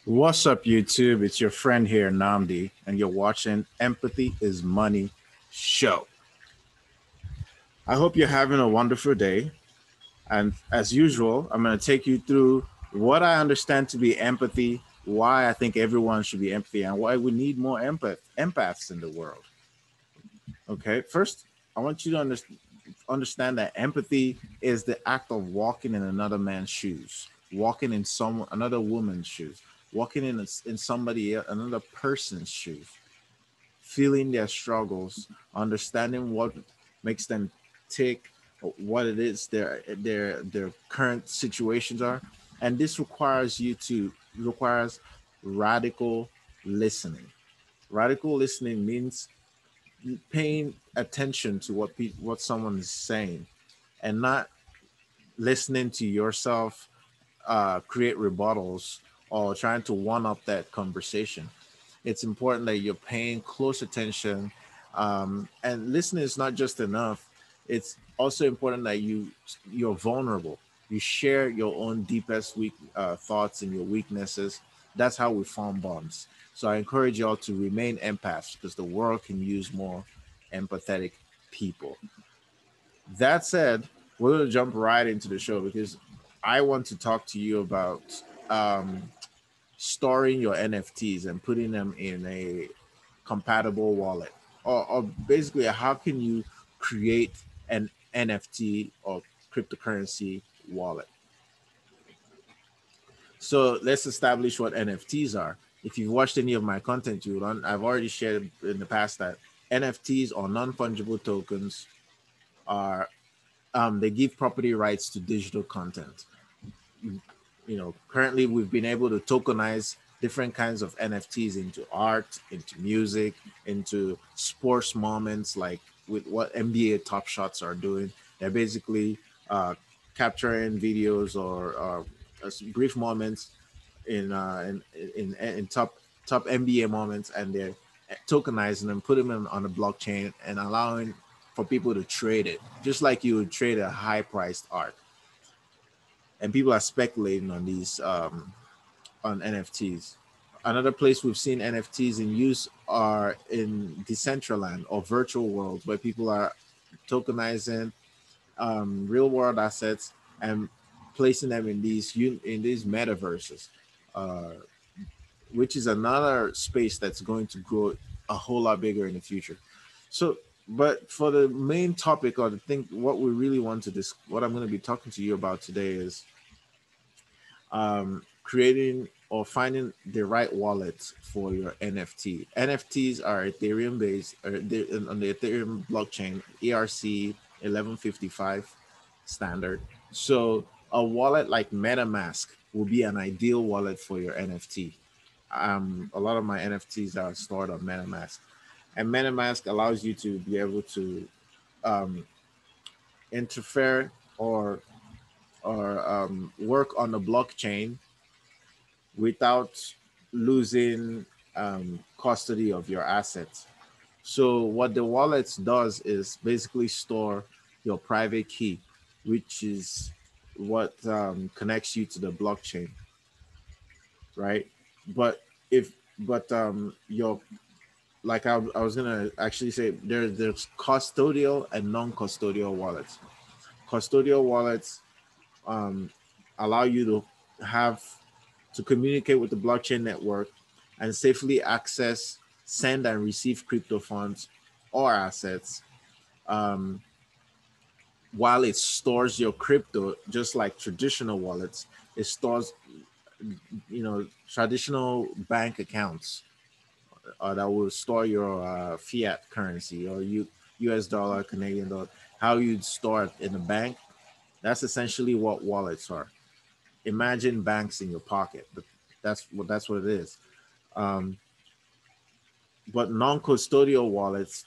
What's up, YouTube? It's your friend here, Namdi, and you're watching Empathy is Money show. I hope you're having a wonderful day. And as usual, I'm going to take you through what I understand to be empathy, why I think everyone should be empathy, and why we need more empaths in the world. Okay, first, I want you to understand that empathy is the act of walking in another man's shoes, walking in another woman's shoes, walking in somebody else, another person's shoes, feeling their struggles, understanding what makes them tick, what it is their current situations are, and this requires radical listening. Radical listening means paying attention to what someone is saying and not listening to yourself create rebuttals or trying to one up that conversation. It's important that you're paying close attention, and listening is not just enough. It's also important that you're vulnerable. You share your own deepest thoughts and your weaknesses. That's how we form bonds. So I encourage y'all to remain empaths because the world can use more empathetic people. That said, we're going to jump right into the show because I want to talk to you about um, storing your NFTs and putting them in a compatible wallet, or basically, how can you create an NFT or cryptocurrency wallet? So let's establish what NFTs are. If you've watched any of my content, I've already shared in the past that NFTs or non-fungible tokens are they give property rights to digital content. Currently we've been able to tokenize different kinds of NFTs into art, into music, into sports moments, like with what NBA Top Shots are doing. They're basically capturing videos or brief moments in top NBA moments, and they're tokenizing them, putting them on the blockchain, and allowing for people to trade it, just like you would trade a high-priced art. And people are speculating on these on NFTs. Another place we've seen NFTs in use are in Decentraland or virtual worlds, where people are tokenizing real world assets and placing them in these metaverses, uh, which is another space that's going to grow a whole lot bigger in the future. So, but for the main topic, or the thing, what we really want to what I'm going to be talking to you about today is creating or finding the right wallet for your NFT. NFTs are Ethereum based, or on the Ethereum blockchain, ERC 1155 standard. So a wallet like MetaMask will be an ideal wallet for your NFT. A lot of my NFTs are stored on MetaMask, and MetaMask allows you to be able to um, interfere or work on the blockchain without losing custody of your assets. So what the wallet does is basically store your private key, which is what connects you to the blockchain, right? But if but your like I was gonna actually say there's custodial and non-custodial wallets. Custodial wallets um, allow you have to communicate with the blockchain network and safely access, send, and receive crypto funds or assets, um, while it stores your crypto, just like traditional wallets. It stores, traditional bank accounts that will store your fiat currency or US dollar, Canadian dollar, how you'd store it in a bank. That's essentially what wallets are. Imagine banks in your pocket, but that's what it is. Um, but non-custodial wallets,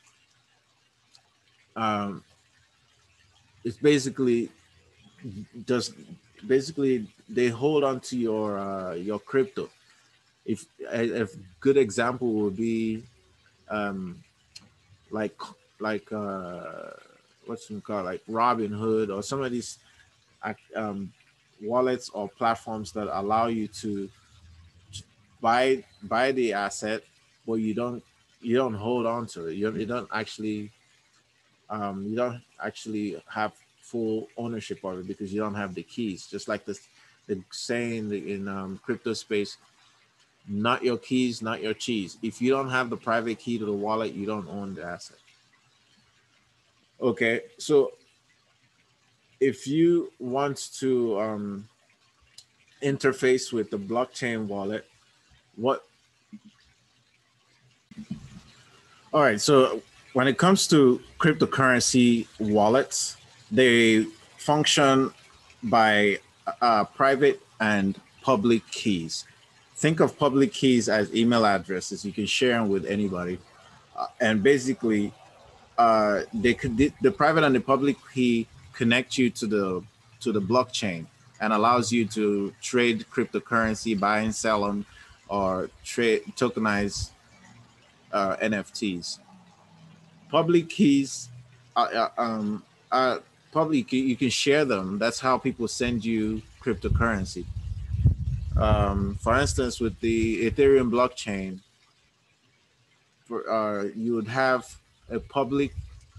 um, it's just basically they hold on to your crypto. If good example would be um, like like what's it called, like Robinhood or some of these um, wallets or platforms that allow you to buy the asset, but you don't hold on to it. You don't actually have full ownership of it because you don't have the keys. Just like the saying in crypto space, not your keys, not your cheese. If you don't have the private key to the wallet, you don't own the asset. Okay, so if you want to interface with the blockchain wallet, what all right, so when it comes to cryptocurrency wallets, they function by private and public keys. Think of public keys as email addresses. You can share them with anybody. And basically, they could the private and the public key connect you to the blockchain and allows you to trade cryptocurrency, buy and sell them, or trade tokenize NFTs. Public keys, uh, uh, um, uh, public you can share them. That's how people send you cryptocurrency. For instance, with the Ethereum blockchain, you would have a public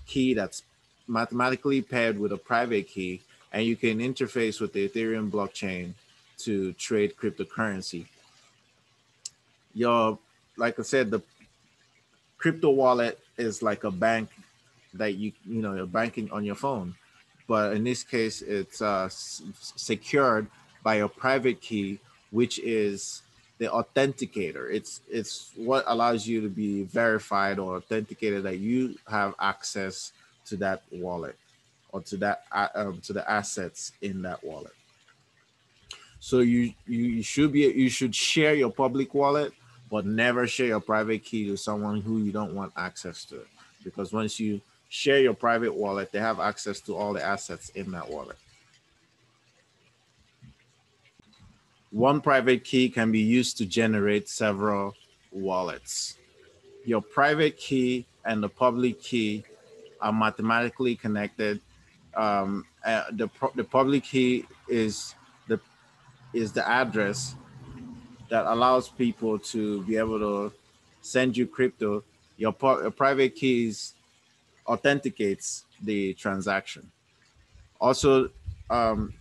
key that's mathematically paired with a private key, and you can interface with the Ethereum blockchain to trade cryptocurrency. Your, like I said, the crypto wallet is like a bank that you know you're banking on your phone, but in this case, it's secured by a private key, which is the authenticator. It's what allows you to be verified or authenticated that you have access to that wallet or to the assets in that wallet. So you should share your public wallet, but never share your private key to someone who you don't want access to it. Because once you share your private wallet, they have access to all the assets in that wallet. One private key can be used to generate several wallets. Your private key and the public key are mathematically connected. The public key the is the address that allows people to be able to send you crypto. Your private keys authenticates the transaction. Also, um,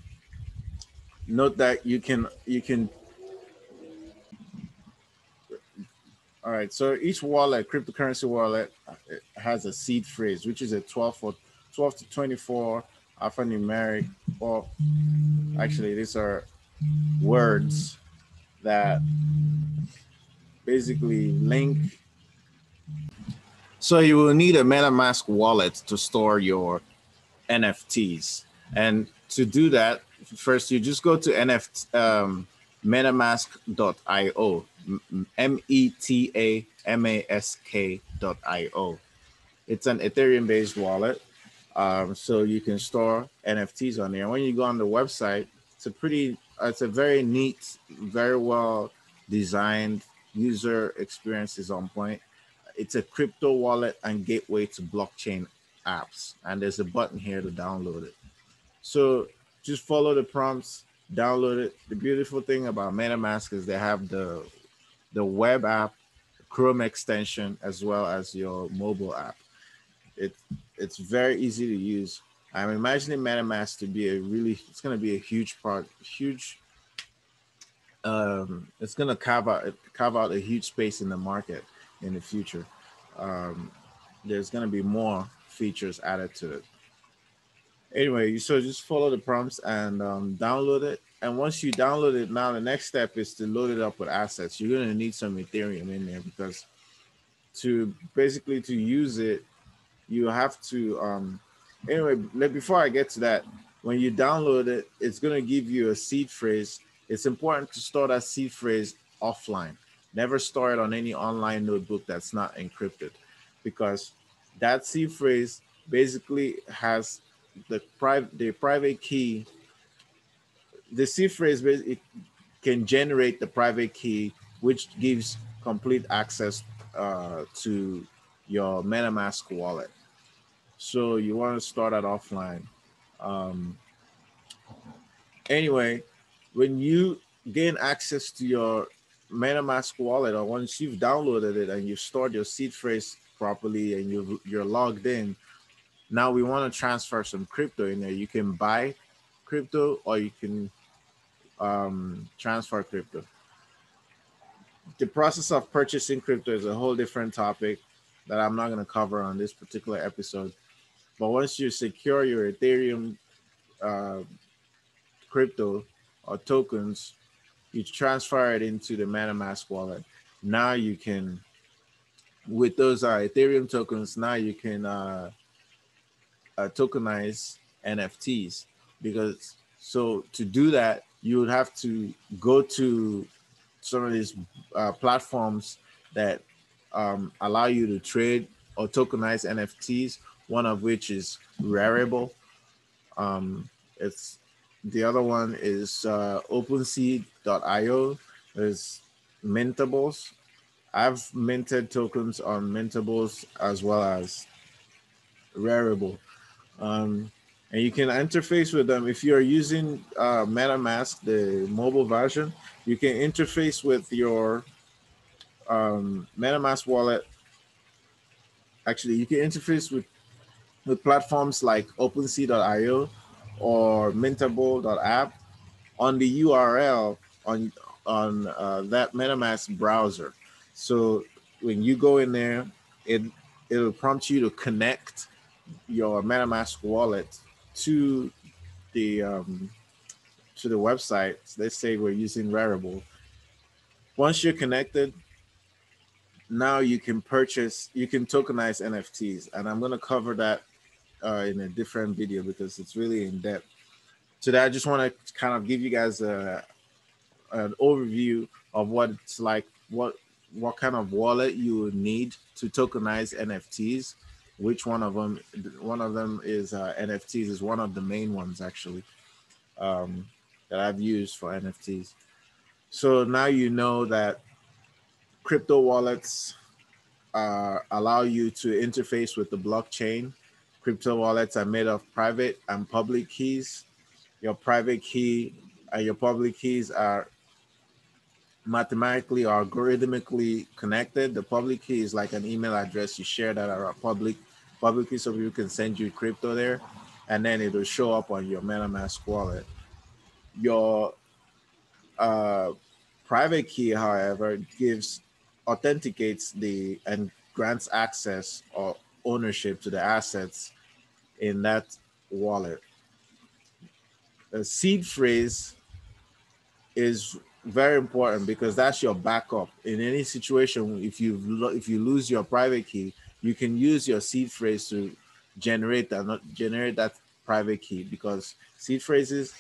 note that you can. All right, so each wallet, cryptocurrency wallet, it has a seed phrase, which is a 12 to 24 alphanumeric. Well, actually, these are words that basically link. So you will need a MetaMask wallet to store your NFTs. And to do that, first you just go to metamask.io, metamask.io. It's an Ethereum based wallet. So you can store NFTs on there. When you go on the website, it's a very neat, very well designed user experience is on point. It's a crypto wallet and gateway to blockchain apps. And there's a button here to download it. So just follow the prompts, download it. The beautiful thing about MetaMask is they have the web app, Chrome extension, as well as your mobile app. It it's very easy to use. I'm imagining MetaMask to be it's going to be a huge part, huge. It's going to carve out a huge space in the market in the future. Um, there's going to be more features added to it. Anyway, so just follow the prompts and download it. And once you download it, now the next step is to load it up with assets. You're going to need some Ethereum in there because to use it, you have to anyway, before I get to that, when you download it, it's going to give you a seed phrase. It's important to store that seed phrase offline. Never store it on any online notebook that's not encrypted, because that seed phrase basically has the private key. The seed phrase it can generate the private key, which gives complete access to your MetaMask wallet. So you want to start that offline. Um, anyway, when you gain access to your MetaMask wallet, or once you've downloaded it and you've stored your seed phrase properly and you're logged in, now we want to transfer some crypto in there. You can buy crypto or you can transfer crypto. The process of purchasing crypto is a whole different topic that I'm not going to cover on this particular episode. But once you secure your Ethereum uh, crypto or tokens, you transfer it into the MetaMask wallet. Now you can, with those Ethereum tokens, now you can tokenize NFTs. Because so to do that, you would have to go to some of these platforms that allow you to trade or tokenize NFTs. One of which is Rarible. It's the other one is OpenSea.io. There's Mintables. I've minted tokens on Mintables as well as Rarible. And you can interface with them if you're using MetaMask, the mobile version. You can interface with your MetaMask wallet. Actually, you can interface with platforms like OpenSea.io or Mintable.app on the URL on that MetaMask browser. So when you go in there, it'll prompt you to connect your MetaMask wallet to the website. So let's say we're using Rarible. Once you're connected, now you can tokenize NFTs, and I'm going to cover that in a different video because it's really in depth. Today, I just want to kind of give you guys an overview of what it's like, what kind of wallet you would need to tokenize NFTs. Which one of them? One of them is NFTs is one of the main ones actually that I've used for NFTs. So now you know that crypto wallets allow you to interface with the blockchain. Crypto wallets are made of private and public keys. Your private key and your public keys are mathematically or algorithmically connected. The public key is like an email address you share that are publicly, so people can send you crypto there, and then it'll show up on your MetaMask wallet. Your private key, however, authenticates and grants access or ownership to the assets in that wallet. The seed phrase is very important because that's your backup in any situation. If you lose your private key, you can use your seed phrase to generate that private key, because seed phrases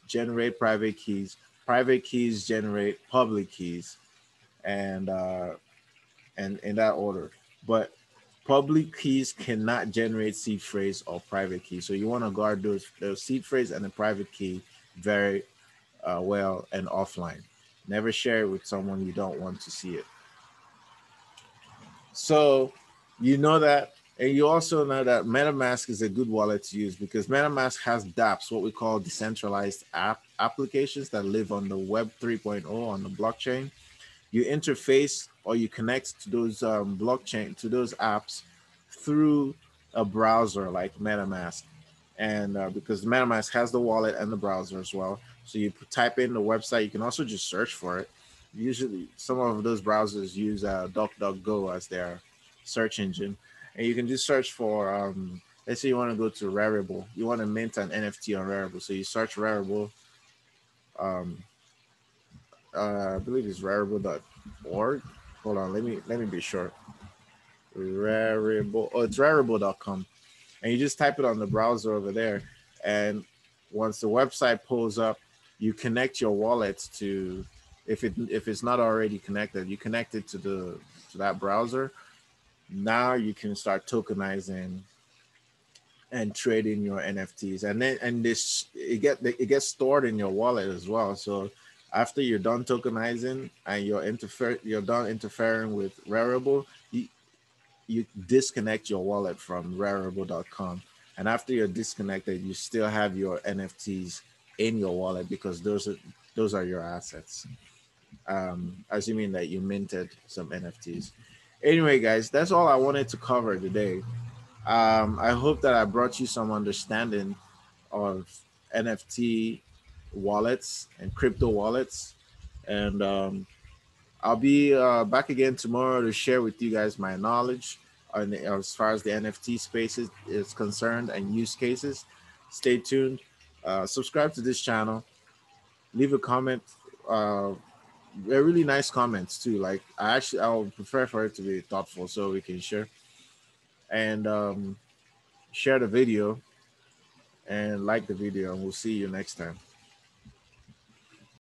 generate private keys generate public keys, and in that order. But public keys cannot generate seed phrase or private key, so you want to guard those seed phrase and the private key very well and offline. Never share it with someone you don't want to see it. So you know that, and you also know that MetaMask is a good wallet to use because MetaMask has dApps, what we call decentralized applications that live on the Web 3.0 on the blockchain. You interface or you connect to those those apps through a browser like MetaMask. And because MetaMask has the wallet and the browser as well, so you type in the website. You can also just search for it. Usually, some of those browsers use DuckDuckGo as their search engine, and you can just search for. Let's say you want to go to Rarible. You want to mint an NFT on Rarible, so you search Rarible. I believe it's Rarible.org. Hold on, let me be sure. Rarible. Oh, it's Rarible.com. And you just type it on the browser over there, and once the website pulls up, you connect your wallet to, if it's not already connected, you connect it to that browser. Now you can start tokenizing and trading your NFTs, and then it gets stored in your wallet as well. So after you're done tokenizing and you're done interfering with Rarible, you disconnect your wallet from Rarible.com, and after you're disconnected, you still have your NFTs in your wallet because those are your assets. assuming that you minted some NFTs. Anyway, guys, that's all I wanted to cover today. I hope that I brought you some understanding of NFT wallets and crypto wallets. And I'll be back again tomorrow to share with you guys my knowledge as far as the NFT space is concerned and use cases. Stay tuned. Subscribe to this channel. Leave a comment. They're really nice comments too. Like I would prefer for it to be thoughtful so we can share and share the video and like the video. And we'll see you next time.